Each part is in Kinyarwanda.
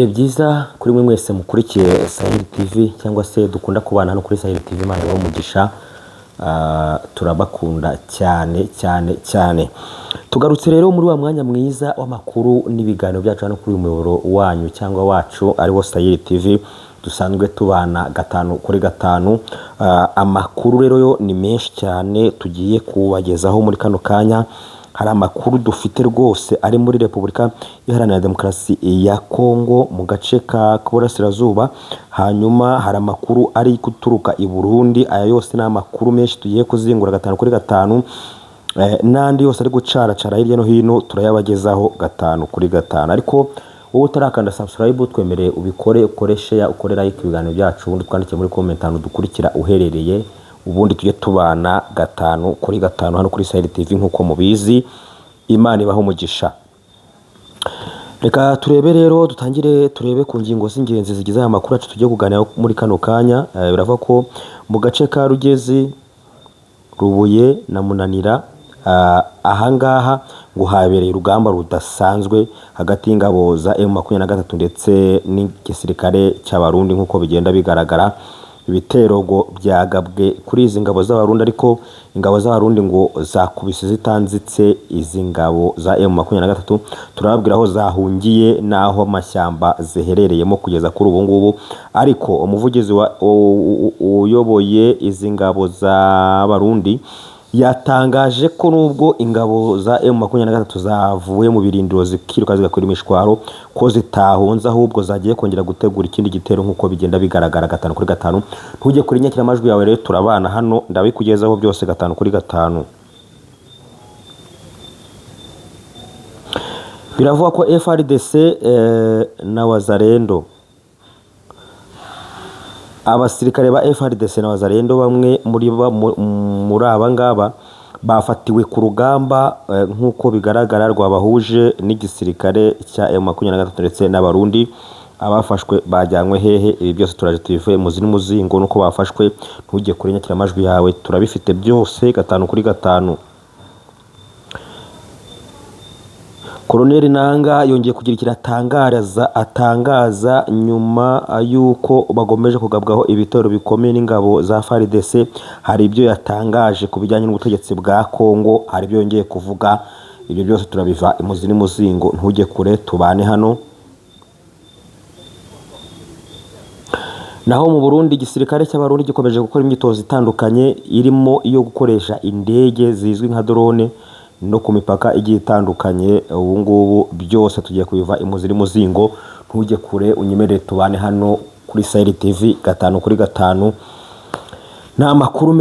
Ibihe byiza kuri mwe mwese mukurikiye Sahel TV cyangwa se dukunda kubana hano kuri Sahel TV. Imana ibahe umugisha, turabakunda cyane. Tugarutse rero muri wa mwanya mwiza w'amakuru n'ibiganiro byacu hano kuri uyu muyoboro wanyu cyangwa wacu ariwo Sahel TV, dusanzwe tubana gatanu kuri gatanu. Amakuru rero yo ni menshi cyane tugiye kubagezaho muri kano kanya. Hari amakuru dufite rwose ari muri Repubulika Iharanira Demokarasi ya Kongo mu gace ka Burasirazuba. Hanyuma hari amakuru ari guturuka i Burundi. Aya yose ni amakuru menshi tugiye kuzingura gatanu kuri gatanu. N'andi yose ari gucaracara hirya no hino turayabagezaho gatanu kuri gatanu. Ariko wowe utarakanda subscribe twemereye ubikore, ukore share, ukore like ibiganiro byacu, ubundi twandike muri comment hano dukurikira uherereye, ubundi tujye tubana gatanu kuri gatanu hano kuri Sahel TV nkuko mubizi. Imana ibahe umugisha. Reka turebe rero, dutangire turebe ku ngingo z'ingenzi zigize aya makuru yacu tugiye kuganira muri kano kanya. Biravuga ko mu gace ka Rugezi, Rubuye na Munanira, ahangaha ngo habereye urugamba rudasanzwe hagati y'ingabo za M23 ndetse n'igisirikare cy'abarundi nkuko bigenda bigaragara. Ibitero ngo byagabwe kuri izi ngabo z'abarundi, ariko ingabo z'abarundi ngo zakubise zitanzitse izi ngabo za M23. Turababwira aho zahungiye naho amashyamba ziherereyemo kugeza kuri ubu ngubu. Ariko umuvugizi uyoboye izi ngabo z'abarundi yatangaje ko nubwo ingabo za M23 zavuye mu birindiro zikiruka zigakora imishwaro, ko zitahunze ahubwo zagiye kongera gutegura ikindi gitero nkuko bigenda bigaragara gatanu kuri gatanu. Ntujye kuri nyakira amajwi yawe rero, turabana hano ndabikugezaho byose gatanu kuri gatanu. Biravuga ko FARDC na Wazalendo, abasirikare ba FARDC na Wazalendo bamwe muri aba ngaba bafatiwe ku rugamba nkuko bigaragara rwabahuje n'igisirikare cya M23 ndetse n'abarundi. Abafashwe bajyanywe hehe? Ibi byose turaje tubive muzi n'umuzingo nuko bafashwe. Ntujye kuri nyakira amajwi yawe, turabifite byose gatanu kuri gatanu. Colonel Nanga yongeye kugira atangaza nyuma yuko bagomeje kugabwaho ibitero bikomeye n'ingabo za FARDC. Hari ibyo yatangaje ku bijyanye n'ubutegetsi bwa Kongo, hari ibyo yongeye kuvuga. Ibyo byose turabiva imuzi n'umuzingo, ntujye kure tubane hano. Naho mu Burundi, igisirikare cy'abarundi gikomeje gukora imyitozo itandukanye irimo iyo gukoresha indege zizwi nka drone no ku mipaka igiye itandukanye. Ubu ngubu byose tugiye kubiva imuzi n'umuzingo, ntujye kure unyemerere tubane hano kuri Sahel TV gatanu kuri gatanu. Nta makuru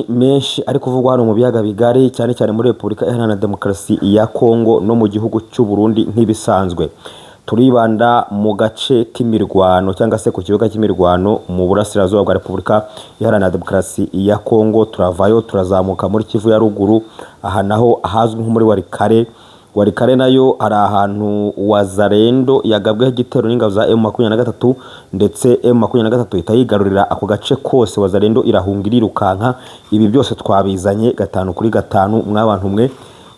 menshi ari kuvugwa hano mu biyaga bigari, cyane cyane muri Repubulika Iharanira Demokarasi ya Kongo no mu gihugu cy'u Burundi. Nk'ibisanzwe turibanda mu gace k'imirwano cyangwa se ku kibuga cy'imirwano mu burasirazuba bwa Repubulika Iharanira Demokarasi ya Kongo. Turavayo turazamuka muri Kivu ya ruguru, aha naho ahazwi nko muri Warikare nayo hari ahantu Wazalendo yagabweho igitero n'ingabo za M23, ndetse M23 itayigarurira ako gace kose. Wazalendo irahunga irirukanka. Ibi byose twabizanye gatanu kuri gatanu. Mwabantu mwe,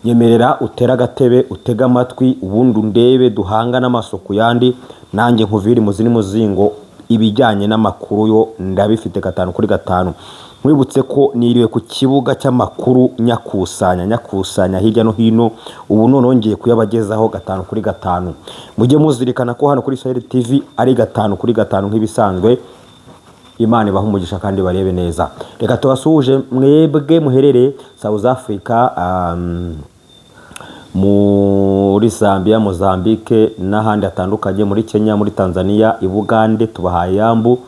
nyemerera utera agatebe utega amatwi ubundi undebe, duhanga n'amaso ku yandi, nanjye nkuvira imuzi n'umuzingo. Ibijyanye n'amakuru yo ndabifite gatanu kuri gatanu. Mwibutse ko niriwe ku kibuga cy'amakuru nyakusanya hirya no hino. Ubu none ngiye kuyabagezaho gatanu kuri gatanu. Mujye muzirikana ko hano kuri Sahel TV ari gatanu kuri gatanu nk'ibisanzwe. Imana ibahe umugisha kandi barebe neza. Reka tubasuhuje mwebwe muherereye South Africa, muri Zambia, Mozambique n'ahandi hatandukanye, muri Kenya, muri Tanzania, i Bugande. Tubahaye yambu,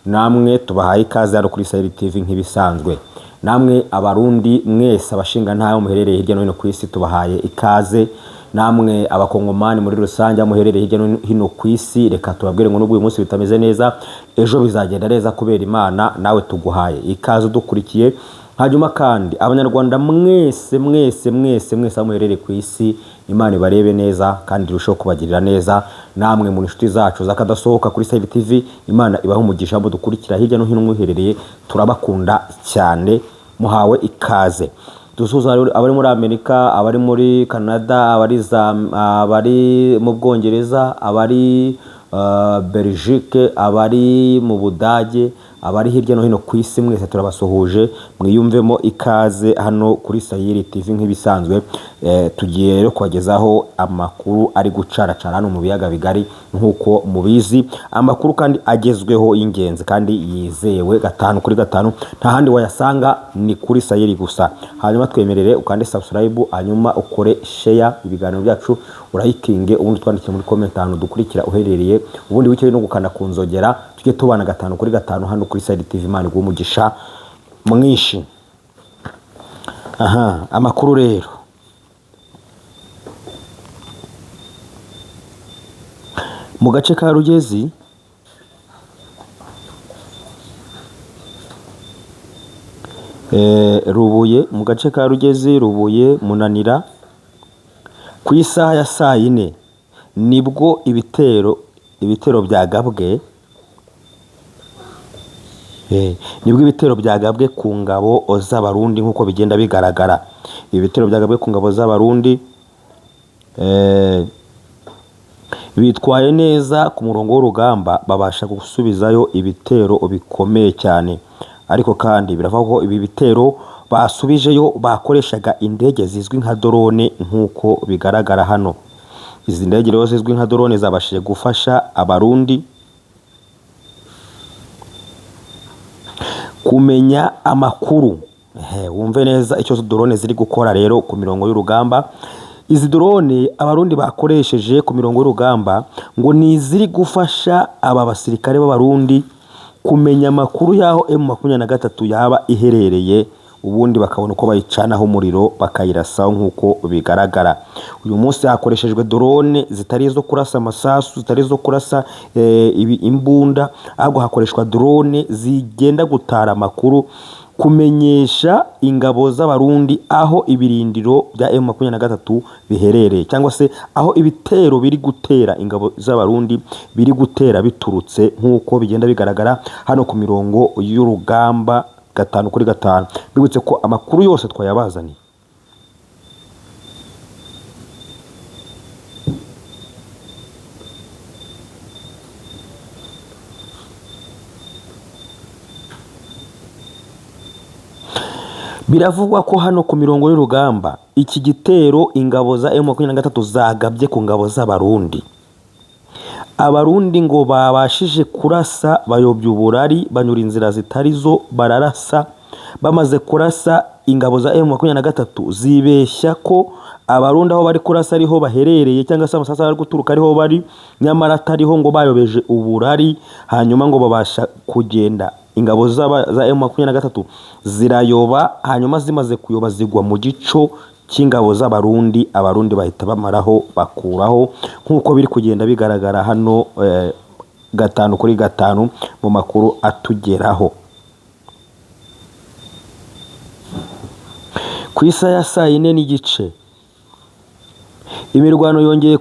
namwe tubahaye ikaze hano kuri Sahel TV nk'ibisanzwe. Namwe abarundi mwese, abashinga ntayo muherereye hirya no hino ku isi, tubahaye ikaze. Namwe abakongomani muri rusange muherereye hirya no hino ku isi, reka tubabwire ngo nubwo uyu munsi bitameze neza, ejo bizagenda neza kubera Imana. Nawe tuguhaye ikaze udukurikiye. Hanyuma kandi abanyarwanda mwese muherereye ku isi, Imana ibarebe neza kandi irusheho kubagirira neza. Namwe mu nshuti zacu zakadasohoka kuri Sahel TV, Imana ibahe umugisha abo dukurikira hirya no hino muherereye. Turabakunda cyane, muhawe ikaze. dusuza abari muri Amerika, abari muri Canada, abari mu Bwongereza, abari Belgique, abari mu Budage, abari hirya no hino ku isi, mwese turabasuhuje, mwiyumvemo ikaze hano kuri Sayiri TV nk'ibisanzwe. Tugiye rero kubagezaho amakuru ari gucaracara hano mu biyaga bigari nk'uko mubizi, amakuru kandi agezweho y'ingenzi kandi yizewe 5 kuri 5, nta handi wayasanga ni kuri Sayiri gusa. Hanyuma twemerere ukande subscribe, hanyuma ukore share ibiganiro byacu, urayikinge, ubundi twandike muri comment ahantu dukurikira uherereye, ubundi wicyo no gukanda kunzogera, tujye tubana 5 kuri 5 hano kuri Sayiri TV. Imana igumugisha mwinshi. Amakuru rero, mu gace ka Rugezi Rubuye, mu gace ka Rugezi, Rubuye, Munanira, ku isaha ya 4 nibwo ibitero byagabwe nibwo ibitero byagabwe ku ngabo z'abarundi nk'uko bigenda bigaragara. Ibitero byagabwe ku ngabo z'abarundi bitwaye neza ku murongo w'urugamba, babasha gusubizayo ibitero bikomeye cyane. Ariko kandi biravuga ko ibi bitero basubijeyo bakoreshaga indege zizwi nka drone nk'uko bigaragara hano. Izi ndege rero zizwi nka drone zabashije gufasha abarundi kumenya amakuru. Wumve neza icyo drone ziri gukora rero ku mirongo y'urugamba. Izi drone abarundi bakoresheje ku mirongo y'urugamba ngo ni ziri gufasha aba basirikare b'abarundi kumenya amakuru yaho M23 yaba iherereye, ubundi bakabona uko bayicanaho umuriro bakayirasaho nk'uko bigaragara. Uyu munsi hakoreshejwe drone zitari zo kurasa amasasu, zitari zo kurasa imbunda, ahubwo hakoreshwa drone zigenda gutara amakuru, kumenyesha ingabo z'abarundi aho ibirindiro bya M23 biherereye, cyangwa se aho ibitero biri gutera ingabo z'abarundi biri gutera biturutse, nk'uko bigenda bigaragara hano ku mirongo y'urugamba 5 kuri 5. Bibutse ko amakuru yose twayabazaniye. Biravugwa ko hano ku mirongo y'urugamba iki gitero ingabo za M23 zagabye ku ngabo z'abarundi. Abarundi ngo babashije kurasa, bayobya uburari, banyura inzira zitari zo, bararasa. Bamaze kurasa, ingabo za M23 zibeshya ko abarundi aho bari kurasa ariho baherereye, cyangwa se amasasa ari guturuka ariho bari, nyamara atariho, ngo bayobeje uburari. Hanyuma ngo babasha kugenda, ingabo za M23 zirayoba, hanyuma zimaze kuyoba zigwa mu gico cy'ingabo z'abarundi. Abarundi bahita bamaraho, bakuraho, nk'uko biri kugenda bigaragara hano 5 kuri 5 mu makuru atugeraho. Ku isaha ya 4 n'igice imirwano yongeye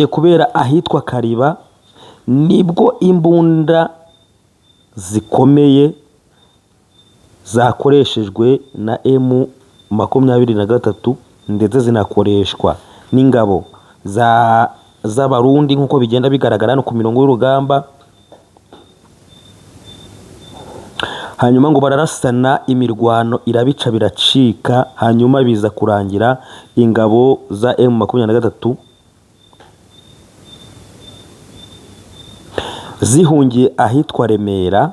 kubera ahitwa Kariba, nibwo imbunda zikomeye zakoreshejwe na M23 ndetse zinakoreshwa n'ingabo z'abarundi nk'uko bigenda bigaragara no ku mirongo y'urugamba. Hanyuma ngo bararasana, imirwano irabica biracika, hanyuma biza kurangira ingabo za M23 zihungiye ahitwa Remera,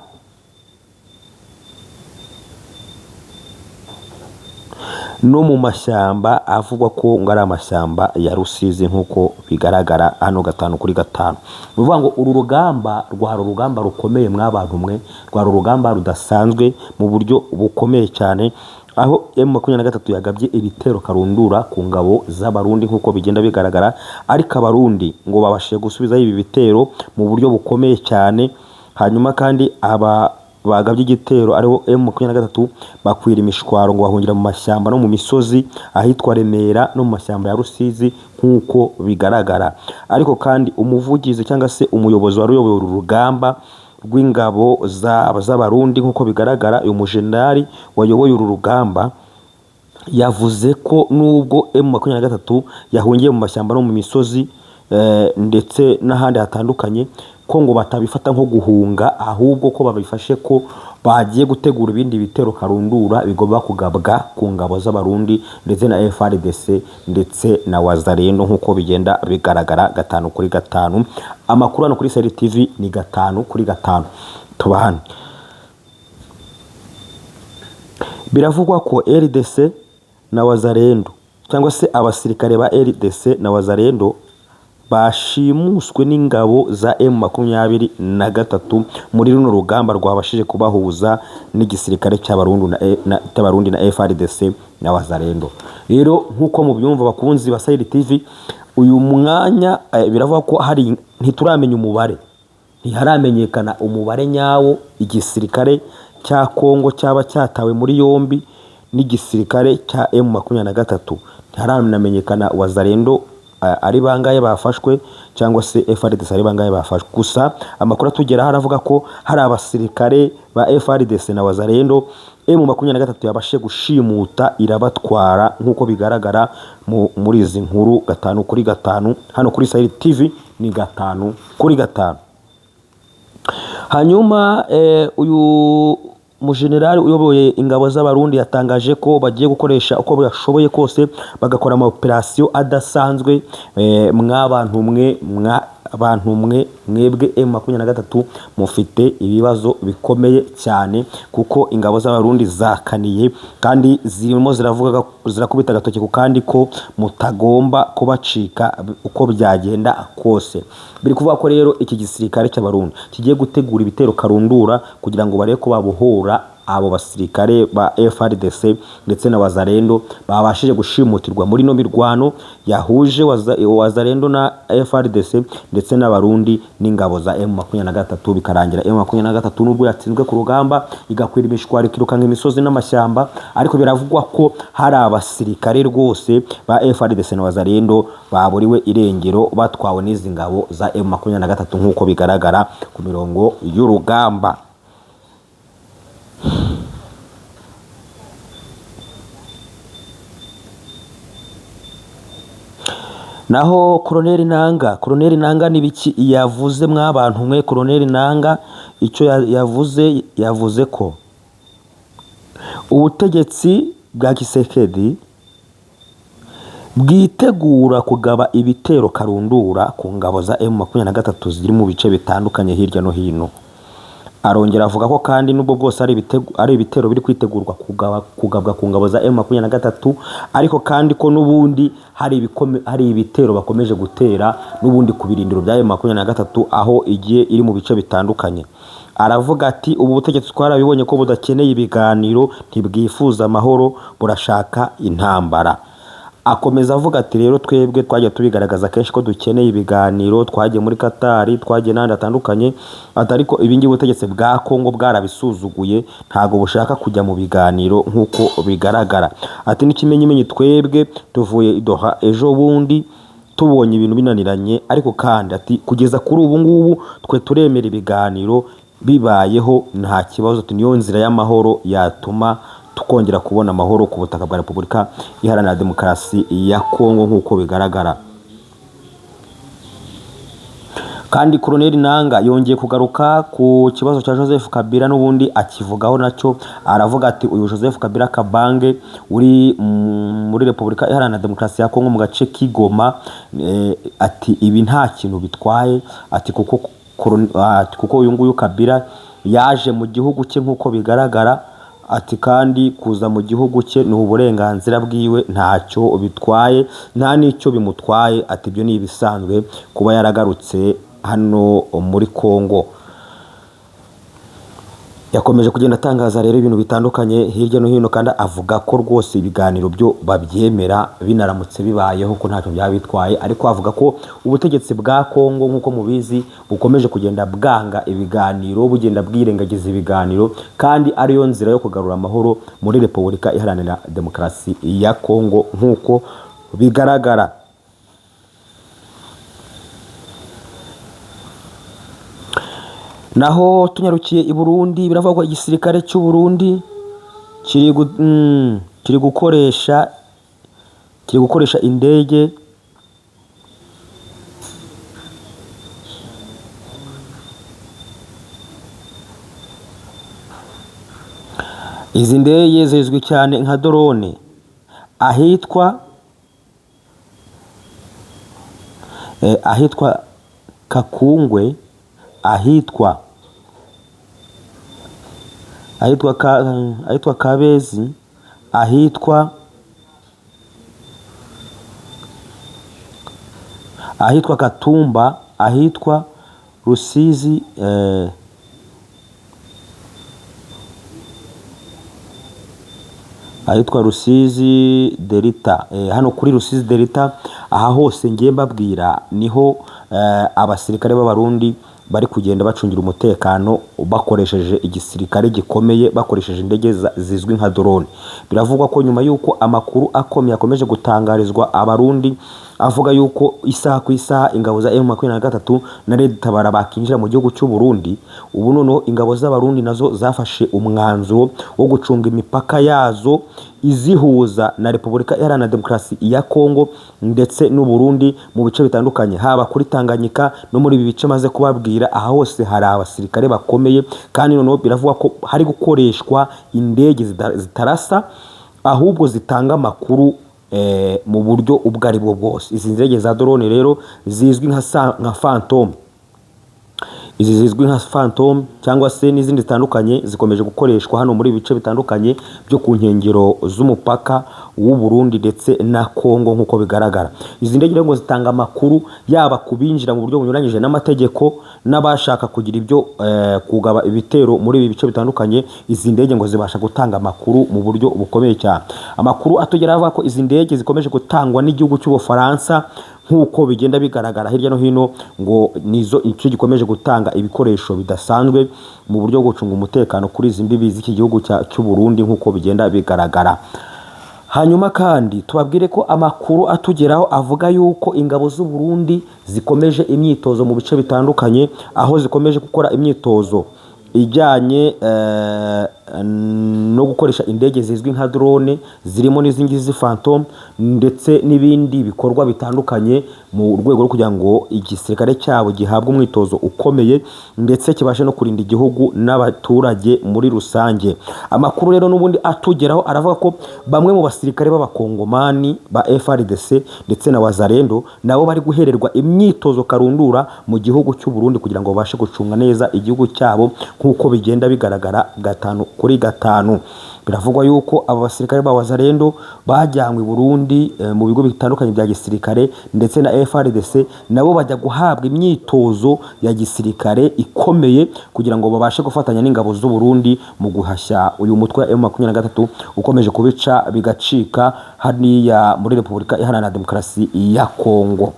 no mu mashyamba avugwa ko ngo ari amashyamba ya Rusizi nk'uko bigaragara hano 5 kuri 5. Bivuga ngo uru rugamba rwari urugamba rukomeye mw'abantu mwe, rwari urugamba rudasanzwe mu buryo bukomeye cyane, aho M23 yagabye ibitero karundura ku ngabo z'abarundi nk'uko bigenda bigaragara. Ariko abarundi ngo babashije gusubiza ibi bitero mu buryo bukomeye cyane. Hanyuma kandi bagabye igitero ariho M23 bakwira imishwaro ngo bahungira mu mashyamba no mu misozi ahitwa Remera no mu mashyamba ya Rusizi nk'uko bigaragara. Ariko kandi umuvugizi cyangwa se umuyobozi wari uyoboye uru rugamba rw'ingabo z'abarundi nk'uko bigaragara, uyu mujenerali wayoboye uru rugamba yavuze ko nubwo M23 yahungiye mu mashyamba no mu misozi ndetse n'ahandi hatandukanye ko ngo batabifata nko guhunga, ahubwo ko babifashe ko bagiye gutegura ibindi bitero karundura bigomba kugabwa ku ngabo z'abarundi ndetse na FARDC ndetse na Wazalendo nk'uko bigenda bigaragara 5/5. Amakuru hano kuri Sahel TV ni 5/5 tubahane. Biravugwa ko RDC na Wazalendo cyangwa se abasirikare ba RDC na Wazalendo bashimuswe n'ingabo za M23 muri runo rugamba rwabashije kubahuza n'igisirikare cy'abarundi na FARDC na Wazalendo. Rero nkuko mubyumva bakunzi ba Sahel TV, uyu mwanya biravuga ko hari ntituramenya umubare, ntiharamenyekana umubare nyawo igisirikare cya Kongo cyaba cyatawe muri yombi n'igisirikare cya M23. Ntiharamenyekana Wazalendo ari bangaye bafashwe cyangwa se FARDC ari bangaye bafashwe. Gusa amakuru atugera haravuga ko hari abasirikare ba FARDC na Wazalendo M23 yabashe gushimuta irabatwara nk'uko bigaragara muri izi nkuru 5/5 hano kuri Sahel TV ni 5/5. Hanyuma uyu umujenerali uyoboye ingabo z'abarundi yatangaje ko bagiye gukoresha uko bashoboye kose bagakora ama operation adasanzwe. Abantu mwebwe M23 mufite ibibazo bikomeye cyane kuko ingabo z'abarundi zakaniye kandi zirimo zirakubita agatoki ku kandi ko mutagomba kubacika uko byagenda kose. Biri kuvuga ko rero iki gisirikare cy'abarundi kigiye gutegura ibitero karundura kugira ngo bareke ko babuhora abo basirikare ba FARDC ndetse na Wazalendo babashije gushimutirwa muri no mirwano yahuje Wazalendo na FARDC ndetse n'abarundi n'ingabo za M23 bikarangira M23 nubwo yatsinzwe ku rugamba igakwira imishwari kirukanka imisozi n'amashyamba, ariko biravugwa ko hari abasirikare rwose ba FARDC na Wazalendo baburiwe irengero batwawe n'izi ngabo za M23 nk'uko bigaragara ku mirongo y'urugamba. Naho Colonel Nanga nibiki yavuze mw'abantu mwe. Colonel Nanga icyo yavuze ko ubutegetsi bwa Kisekedi bwitegura kugaba ibitero karundura ku ngabo za M23 ziri mu bice bitandukanye hirya no hino. Arongera avuga ko kandi nubwo bwose ari ibitero biri kwitegurwa kugabwa ku ngabo za M23, ariko kandi ko nubundi hari ibitero bakomeje gutera nubundi ku birindiro bya M23 aho igiye iri mu bice bitandukanye. Aravuga ati ubu butegetsi twarabibonye ko budakeneye ibiganiro, ntibwifuza amahoro, burashaka intambara. Akomeza avuga ati rero twebwe twagiye tubigaragaza kenshi ko dukeneye ibiganiro, twagiye muri Qatar, twagiye n'andi atandukanye, atariko ibingi ubutegetsi bwa Kongo bwarabisuzuguye, ntago bushaka kujya mu biganiro nk'uko bigaragara. Ati n'ikimenyimenyi twebwe tuvuye Doha ejo bundi tubonye ibintu binaniranye, ariko kandi ati kugeza kuri ubu ngubu twe turemera ibiganiro bibayeho nta kibazo, niyo nzira y'amahoro yatuma tukongera kubona amahoro ku butaka bwa Repubulika Iharanira Demokarasi ya Kongo nk'uko bigaragara. Kandi Colonel Nanga yongeye kugaruka ku kibazo cya Joseph Kabila n'ubundi akivugaho nacyo. Aravuga ati uyu Joseph Kabila Kabange uri muri Repubulika Iharanira Demokarasi ya Kongo mu gace k'Igoma, ati ibi nta kintu bitwaye, ati kuko uyu nguyu Kabila yaje mu gihugu cye nk'uko bigaragara, ati kandi kuza mu gihugu cye ni uburenganzira bwiwe, ntacyo bitwaye nta n'icyo bimutwaye, ati ibyo ni ibisanzwe kuba yaragarutse hano muri Kongo. Yakomeje kugenda atangaza rero ibintu bitandukanye hirya no hino, kandi avuga ko rwose ibiganiro byo babyemera binaramutse bibayeho ko ntacyo byaba bitwaye, ariko avuga ko ubutegetsi bwa Kongo nk'uko mubizi bukomeje kugenda bwanga ibiganiro, bugenda bwirengagiza ibiganiro, kandi ariyo nzira yo kugarura amahoro muri Repubulika Iharanira Demokarasi ya Kongo nk'uko bigaragara. Naho tunyarukiye i Burundi, biravuga ko igisirikare cy'u Burundi kiri gukoresha indege izi ndege zizwi cyane nka drone ahitwa Kakungwe, ahitwa Kabezi, ahitwa Katumba, ahitwa Rusizi, ahitwa Rusizi Delta. Hano kuri Rusizi Delta aha hose ngiye mbabwira niho abasirikare b'abarundi bari kugenda bacungira umutekano bakoresheje igisirikare gikomeye, bakoresheje indege zizwi nka drone. Biravugwa ko nyuma yuko amakuru akomeye akomeje gutangarizwa abarundi avuga yuko isaha ku isaha ingabo za M23 na Red Tabara bakinjira mu gihugu cy'u Burundi, ubu noneho ingabo z'abarundi nazo zafashe umwanzuro wo gucunga imipaka yazo izihuza na Repubulika Iharanira Demokarasi ya Kongo ndetse n'u Burundi mu bice bitandukanye, haba kuri Tanganyika no muri ibi bice maze kubabwira. Aha hose hari abasirikare bakomeye, kandi noneho biravuga ko hari gukoreshwa indege zitarasa ahubwo zitanga amakuru mu buryo ubwo ari bwo bwose. Izi ndege za drone rero zizwi nka Phantom, izi zizwi nka Phantom cyangwa se n'izindi zitandukanye zikomeje gukoreshwa hano muri bice bitandukanye byo ku nkengero z'umupaka w'u Burundi ndetse na Kongo nk'uko bigaragara. Izi ndege rero ngo zitanga amakuru yaba kubinjira mu buryo bunyuranyije n'amategeko n'abashaka kugira ibyo kugaba ibitero muri ibi bice bitandukanye. Izi ndege ngo zibasha gutanga amakuru mu buryo bukomeye cyane. Amakuru atugera avuga ko izi ndege zikomeje gutangwa n'igihugu cy'Ubufaransa nk'uko bigenda bigaragara hirya no hino, ngo nizo icyo gikomeje gutanga ibikoresho bidasanzwe mu buryo bwo gucunga umutekano kuri izi mbibi z'iki gihugu cy'u Burundi nk'uko bigenda bigaragara. Hanyuma kandi tubabwire ko amakuru atugeraho avuga yuko ingabo z'u Burundi zikomeje imyitozo mu bice bitandukanye, aho zikomeje gukora imyitozo ijyanye no gukoresha indege zizwi nka drone, zirimo n'izingizi Phantom ndetse n'ibindi bikorwa bitandukanye mu rwego rwo kugira ngo igisirikare cyabo gihabwe umwitozo ukomeye ndetse kibashe no kurinda igihugu n'abaturage muri rusange. Amakuru rero n'ubundi atugeraho aravuga ko bamwe mu basirikare b'abakongomani ba FARDC ndetse na Wazalendo nabo bari guhererwa imyitozo karundura mu gihugu cy'u Burundi kugira ngo babashe gucunga neza igihugu cyabo nk'uko bigenda bigaragara 5 kuri 5. Biravugwa yuko aba basirikare ba Wazalendo bajyanywe Burundi mu bigo bitandukanye bya gisirikare ndetse na FARDC nabo bajya guhabwa imyitozo ya gisirikare ikomeye kugira ngo babashe gufatanya n'ingabo z'u Burundi mu guhashya uyu mutwe wa M23 ukomeje kubica bigacika haniya muri Repubulika Iharanira Demokarasi ya Kongo.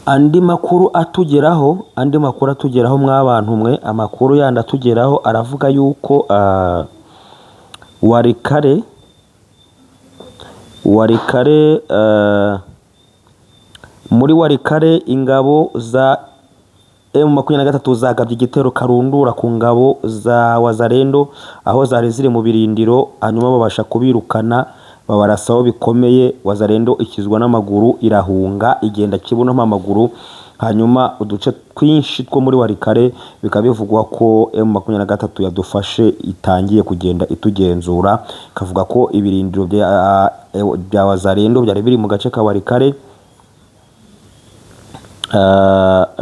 Andi makuru atugeraho mw'abantu mwe, amakuru yandi atugeraho aravuga yuko Warikare muri Warikare ingabo za M23 zagabye igitero karundura ku ngabo za Wazalendo aho zari ziri mu birindiro, hanyuma babasha kubirukana babarasaho bikomeye. Wazalendo ikizwa n'amaguru irahunga igenda kibunamo amaguru, hanyuma uduce twinshi two muri Warikare bikaba bivugwa ko M23 yadufashe itangiye kugenda itugenzura. Kavuga ko ibirindiro bya Wazalendo byari biri mu gace ka Warikare.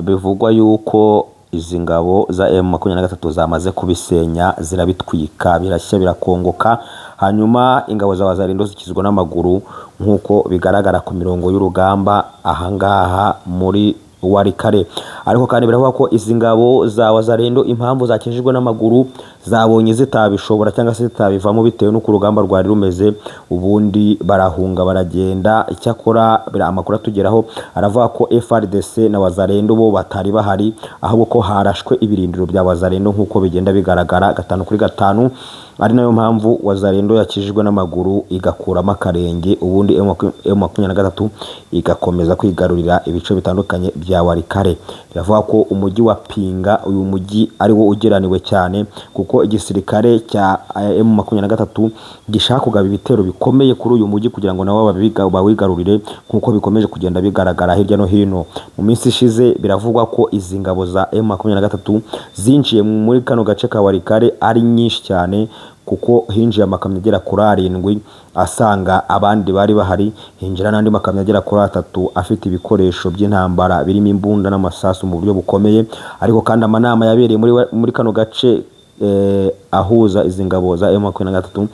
Bivugwa yuko izi ngabo za M23 zamaze kubisenya, zirabitwika, birashya birakongoka, hanyuma ingabo za Wazalendo zikizwa n'amaguru nk'uko bigaragara ku mirongo y'urugamba ahangaha muri Walikale. Ariko kandi biravuga ko izi ngabo za Wazalendo impamvu zakijijwe n'amaguru zabonye zitabishobora cyangwa se zitabivamo bitewe n'uko urugamba rwari rumeze, ubundi barahunga baragenda. Icyakora amakuru atugeraho aravuga ko FARDC na Wazalendo bo batari bahari, ahubwo ko harashwe ibirindiro bya Wazalendo nk'uko bigenda bigaragara 5-5, ari nayo mpamvu Wazalendo yakijijwe n'amaguru igakuramo akarenge, ubundi M23 igakomeza kwigarurira ibice bitandukanye bya Walikale. Biravuga ko umujyi wa Pinga, uyu mujyi ari wo ugeraniwe cyane kuko igisirikare cya M23 gishaka kugaba ibitero bikomeye kuri uyu mujyi kugira ngo nabo bawigarurire nk'uko bikomeje kugenda bigaragara hirya no hino. Mu minsi ishize biravugwa ko izi ngabo za M23 zinjiye muri kano gace ka Walikale ari nyinshi cyane, kuko hinjiye amakamyo agera kuri 7 asanga abandi bari bahari, hinjira n'andi makamyo agera kuri 3 afite ibikoresho by'intambara birimo imbunda n'amasasu mu buryo bukomeye. Ariko kandi amanama yabereye muri kano gace ahuza izi ngabo za M23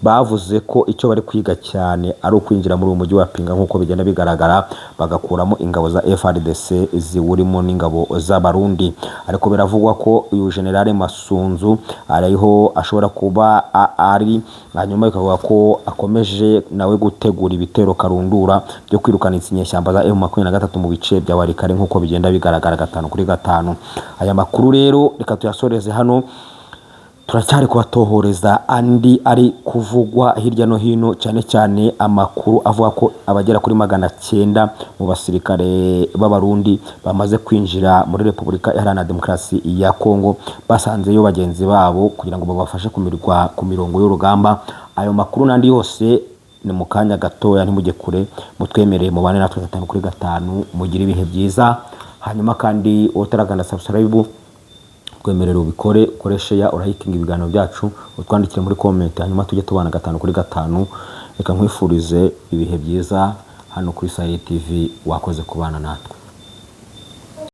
bavuze ko icyo bari kwiga cyane ari ukwinjira muri uyu mujyi wa Pinga nk'uko bigenda bigaragara, bagakuramo ingabo za FARDC ziwurimo n'ingabo z'abarundi. Ariko biravugwa ko uyu General Masunzu ariho ashobora kuba ari, hanyuma bikavuga ko akomeje nawe gutegura ibitero karundura byo kwirukana inyeshyamba za M23 mu bice bya Walikale nk'uko bigenda bigaragara 5-5. Aya makuru rero reka tuyasoreze hano, turacyari kubatohoreza andi ari kuvugwa hirya no hino, cyane cyane amakuru avuga ko abagera kuri 900 mu basirikare b'abarundi bamaze kwinjira muri Repubulika Iharanira Demokarasi ya Kongo, basanzeyo bagenzi babo kugira ngo babafashe kumirwa ku mirongo y'urugamba. Ayo makuru nandi yose ni mu kanya gatoya, ntimujye kure, mutwemereye mubane natwe 5-5, mugire ibihe byiza. Hanyuma kandi utaraganda subscribe kwemerera ubikore, ukoreshe ya urahikinga ibiganiro byacu, utwandikire muri comment, hanyuma tujye tubana 5-5. Reka nkwifurize ibihe byiza hano kuri Sahel TV, wakoze kubana natwe.